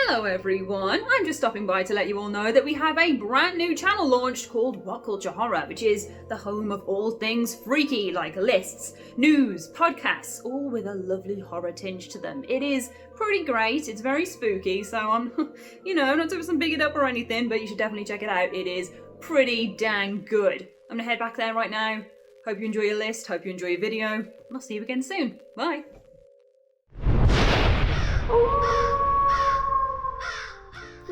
Hello everyone, I'm just stopping by to let you all know that we have a brand new channel launched called WhatCulture Horror, which is the home of all things freaky, like lists, news, podcasts, all with a lovely horror tinge to them. It is pretty great, it's very spooky, so I'm, not doing some big it up or anything, but you should definitely check it out. It is pretty dang good. I'm gonna head back there right now. Hope you enjoy your list, hope you enjoy your video, and I'll see you again soon. Bye.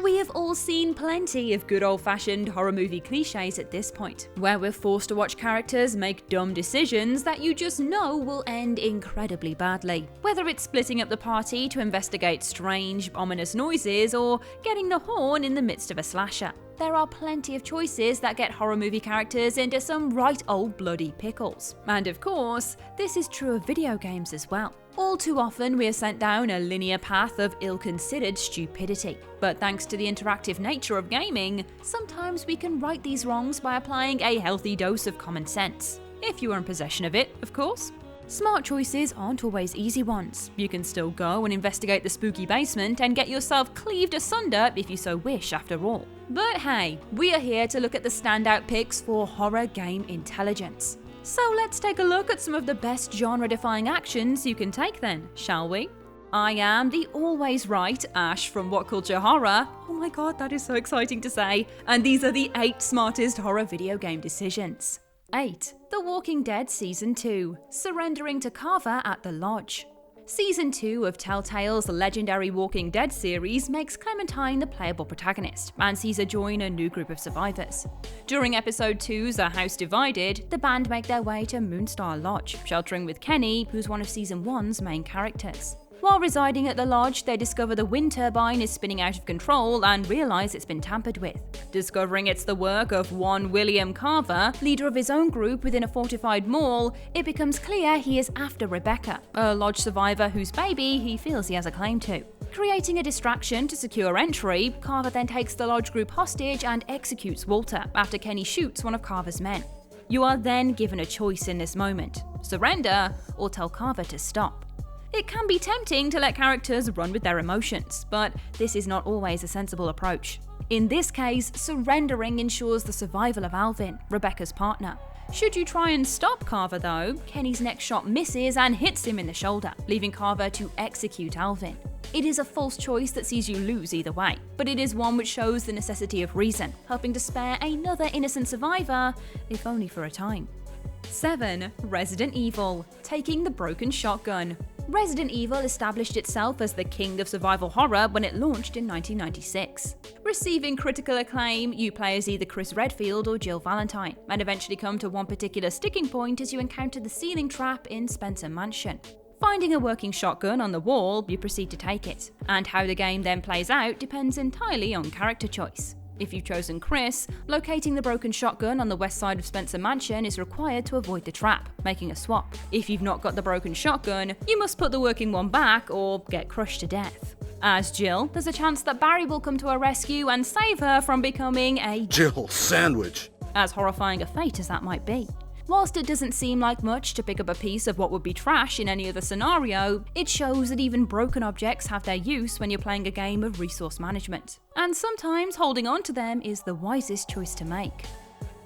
We have all seen plenty of good old-fashioned horror movie cliches at this point, where we're forced to watch characters make dumb decisions that you just know will end incredibly badly. Whether it's splitting up the party to investigate strange, ominous noises, or getting the horn in the midst of a slasher. There are plenty of choices that get horror movie characters into some right old bloody pickles. And of course, this is true of video games as well. All too often we are sent down a linear path of ill-considered stupidity. But thanks to the interactive nature of gaming, sometimes we can right these wrongs by applying a healthy dose of common sense. If you are in possession of it, of course. Smart choices aren't always easy ones. You can still go and investigate the spooky basement and get yourself cleaved asunder if you so wish after all. But hey, we are here to look at the standout picks for horror game intelligence. So let's take a look at some of the best genre-defying actions you can take then, shall we? I am the always right Ash from WhatCulture Horror. Oh my god, that is so exciting to say. And these are the 8 smartest horror video game decisions. 8. The Walking Dead Season 2, surrendering to Carver at the Lodge. Season 2 of Telltale's legendary Walking Dead series makes Clementine the playable protagonist and sees her join a new group of survivors. During episode 2's A House Divided, the band make their way to Moonstar Lodge, sheltering with Kenny, who's one of Season 1's main characters. While residing at the lodge, they discover the wind turbine is spinning out of control and realise it's been tampered with. Discovering it's the work of one William Carver, leader of his own group within a fortified mall, it becomes clear he is after Rebecca, a lodge survivor whose baby he feels he has a claim to. Creating a distraction to secure entry, Carver then takes the lodge group hostage and executes Walter after Kenny shoots one of Carver's men. You are then given a choice in this moment: surrender or tell Carver to stop. It can be tempting to let characters run with their emotions, but this is not always a sensible approach. In this case, surrendering ensures the survival of Alvin, Rebecca's partner. Should you try and stop Carver though, Kenny's next shot misses and hits him in the shoulder, leaving Carver to execute Alvin. It is a false choice that sees you lose either way, but it is one which shows the necessity of reason, helping to spare another innocent survivor, if only for a time. 7. Resident Evil, taking the broken shotgun. Resident Evil established itself as the king of survival horror when it launched in 1996. Receiving critical acclaim, you play as either Chris Redfield or Jill Valentine, and eventually come to one particular sticking point as you encounter the ceiling trap in Spencer Mansion. Finding a working shotgun on the wall, you proceed to take it, and how the game then plays out depends entirely on character choice. If you've chosen Chris, locating the broken shotgun on the west side of Spencer Mansion is required to avoid the trap, making a swap. If you've not got the broken shotgun, you must put the working one back or get crushed to death. As Jill, there's a chance that Barry will come to her rescue and save her from becoming a Jill sandwich. As horrifying a fate as that might be. Whilst it doesn't seem like much to pick up a piece of what would be trash in any other scenario, it shows that even broken objects have their use when you're playing a game of resource management. And sometimes holding on to them is the wisest choice to make.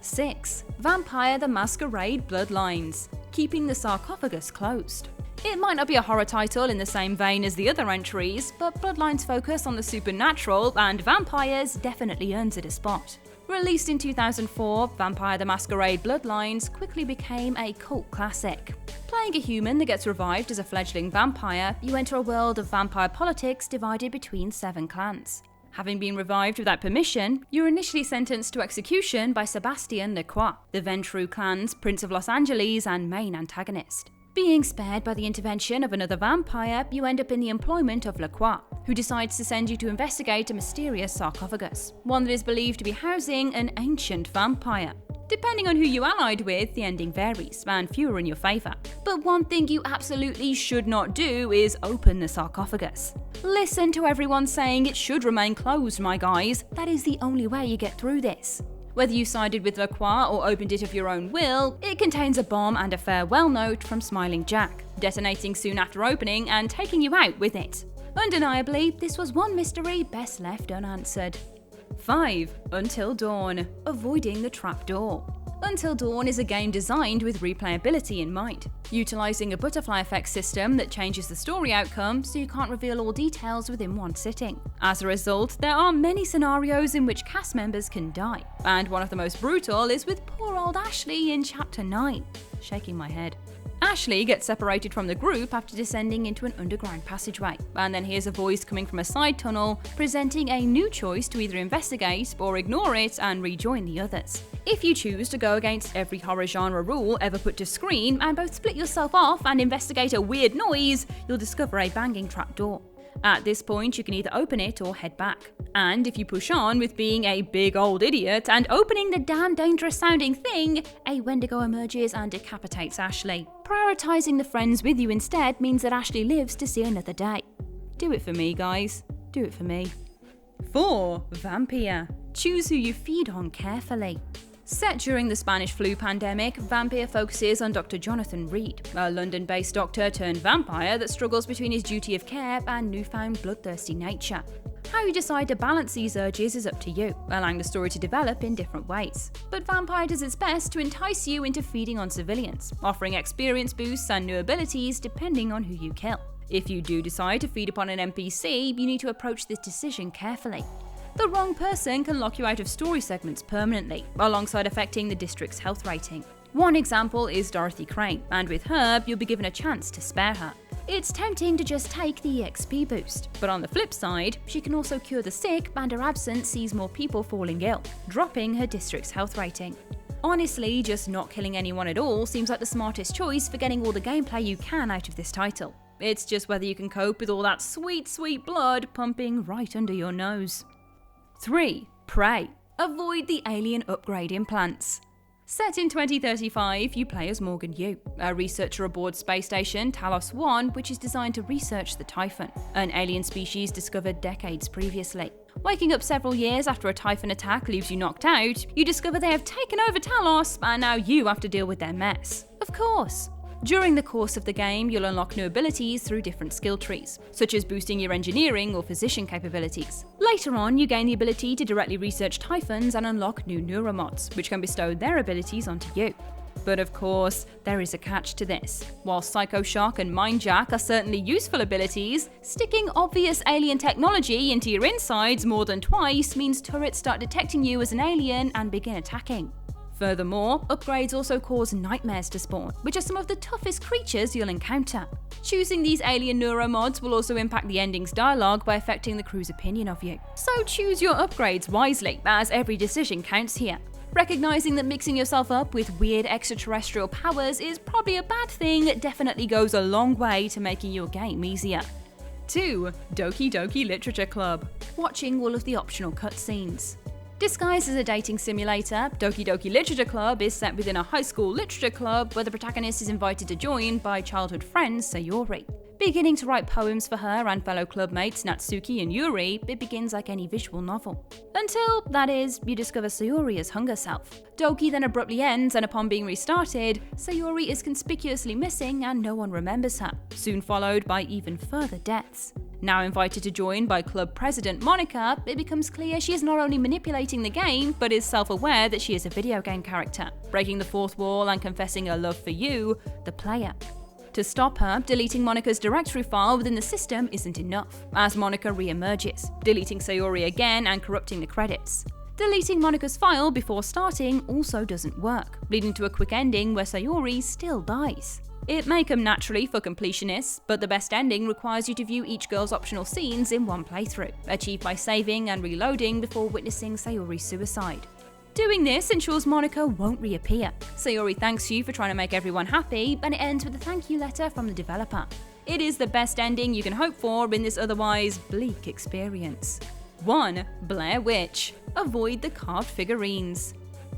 6. Vampire the Masquerade Bloodlines, keeping the sarcophagus closed. It might not be a horror title in the same vein as the other entries, but Bloodlines' focus on the supernatural and vampires definitely earns it a spot. Released in 2004, Vampire the Masquerade Bloodlines quickly became a cult classic. Playing a human that gets revived as a fledgling vampire, you enter a world of vampire politics divided between 7 clans. Having been revived without permission, you're initially sentenced to execution by Sebastian Lecroix, the Ventrue clan's Prince of Los Angeles and main antagonist. Being spared by the intervention of another vampire, you end up in the employment of Lecroix, who decides to send you to investigate a mysterious sarcophagus, one that is believed to be housing an ancient vampire. Depending on who you allied with, the ending varies, and few are in your favour. But one thing you absolutely should not do is open the sarcophagus. Listen to everyone saying it should remain closed, my guys. That is the only way you get through this. Whether you sided with Lecroix or opened it of your own will, it contains a bomb and a farewell note from Smiling Jack, detonating soon after opening and taking you out with it. Undeniably, this was one mystery best left unanswered. 5. Until Dawn. Avoiding the trapdoor. Until Dawn is a game designed with replayability in mind, utilising a butterfly effect system that changes the story outcome so you can't reveal all details within one sitting. As a result, there are many scenarios in which cast members can die, and one of the most brutal is with poor old Ashley in Chapter 9. Shaking my head. Ashley gets separated from the group after descending into an underground passageway, and then hears a voice coming from a side tunnel, presenting a new choice to either investigate or ignore it and rejoin the others. If you choose to go against every horror genre rule ever put to screen and both split yourself off and investigate a weird noise, you'll discover a banging trapdoor. At this point, you can either open it or head back. And if you push on with being a big old idiot and opening the damn dangerous sounding thing, a Wendigo emerges and decapitates Ashley. Prioritising the friends with you instead means that Ashley lives to see another day. Do it for me, guys. Do it for me. 4. Vampir. Choose who you feed on carefully. Set during the Spanish flu pandemic, Vampir focuses on Dr. Jonathan Reed, a London-based doctor turned vampire that struggles between his duty of care and newfound bloodthirsty nature. How you decide to balance these urges is up to you, allowing the story to develop in different ways. But Vampire does its best to entice you into feeding on civilians, offering experience boosts and new abilities depending on who you kill. If you do decide to feed upon an NPC, you need to approach this decision carefully. The wrong person can lock you out of story segments permanently, alongside affecting the district's health rating. One example is Dorothy Crane, and with her, you'll be given a chance to spare her. It's tempting to just take the EXP boost, but on the flip side, she can also cure the sick and her absence sees more people falling ill, dropping her district's health rating. Honestly, just not killing anyone at all seems like the smartest choice for getting all the gameplay you can out of this title. It's just whether you can cope with all that sweet, sweet blood pumping right under your nose. 3. Prey. Avoid the alien upgrade implants. Set in 2035, you play as Morgan Yu, a researcher aboard space station Talos 1, which is designed to research the Typhon, an alien species discovered decades previously. Waking up several years after a Typhon attack leaves you knocked out, you discover they have taken over Talos, and now you have to deal with their mess. Of course. During the course of the game, you'll unlock new abilities through different skill trees, such as boosting your engineering or physician capabilities. Later on, you gain the ability to directly research Typhons and unlock new neuromods, which can bestow their abilities onto you. But of course, there is a catch to this. While Psycho Shock and Mind Jack are certainly useful abilities, sticking obvious alien technology into your insides more than twice means turrets start detecting you as an alien and begin attacking. Furthermore, upgrades also cause nightmares to spawn, which are some of the toughest creatures you'll encounter. Choosing these alien neuromods will also impact the ending's dialogue by affecting the crew's opinion of you. So choose your upgrades wisely, as every decision counts here. Recognizing that mixing yourself up with weird extraterrestrial powers is probably a bad thing definitely goes a long way to making your game easier. 2. DokiDoki Literature Club. Watching all of the optional cutscenes. Disguised as a dating simulator, DokiDoki Literature Club is set within a high school literature club where the protagonist is invited to join by childhood friend Sayori. Beginning to write poems for her and fellow clubmates Natsuki and Yuri, it begins like any visual novel. Until, that is, you discover Sayori has hung herself. Doki then abruptly ends, and upon being restarted, Sayori is conspicuously missing and no one remembers her, soon followed by even further deaths. Now invited to join by club president Monica, it becomes clear she is not only manipulating the game, but is self-aware that she is a video game character, breaking the fourth wall and confessing her love for you, the player. To stop her, deleting Monica's directory file within the system isn't enough, as Monica re-emerges, deleting Sayori again and corrupting the credits. Deleting Monica's file before starting also doesn't work, leading to a quick ending where Sayori still dies. It may come naturally for completionists, but the best ending requires you to view each girl's optional scenes in one playthrough, achieved by saving and reloading before witnessing Sayori's suicide. Doing this ensures Monica won't reappear. Sayori thanks you for trying to make everyone happy, and it ends with a thank you letter from the developer. It is the best ending you can hope for in this otherwise bleak experience. 1. Blair Witch. Avoid the carved figurines.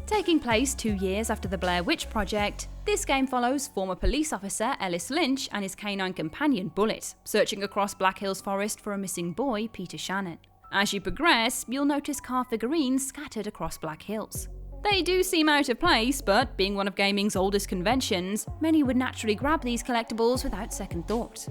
Taking place 2 years after the Blair Witch project, this game follows former police officer Ellis Lynch and his canine companion Bullet, searching across Black Hills Forest for a missing boy, Peter Shannon. As you progress, you'll notice carved figurines scattered across Black Hills. They do seem out of place, but being one of gaming's oldest conventions, many would naturally grab these collectibles without second thought.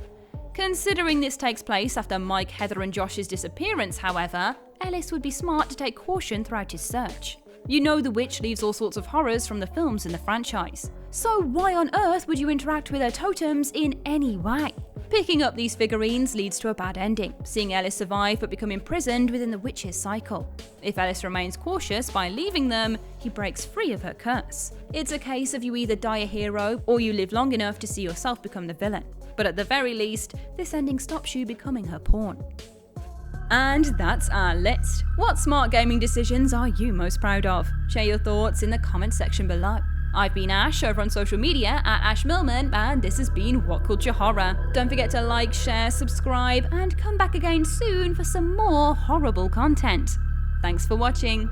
Considering this takes place after Mike, Heather and Josh's disappearance, however, Ellis would be smart to take caution throughout his search. You know the witch leaves all sorts of horrors from the films in the franchise. So why on earth would you interact with her totems in any way? Picking up these figurines leads to a bad ending, seeing Ellis survive but become imprisoned within the witch's cycle. If Ellis remains cautious by leaving them, he breaks free of her curse. It's a case of you either die a hero or you live long enough to see yourself become the villain. But at the very least, this ending stops you becoming her pawn. And that's our list. What smart gaming decisions are you most proud of? Share your thoughts in the comment section below. I've been Ash over on social media at Ash Millman, and this has been What Culture Horror. Don't forget to like, share, subscribe, and come back again soon for some more horrible content. Thanks for watching.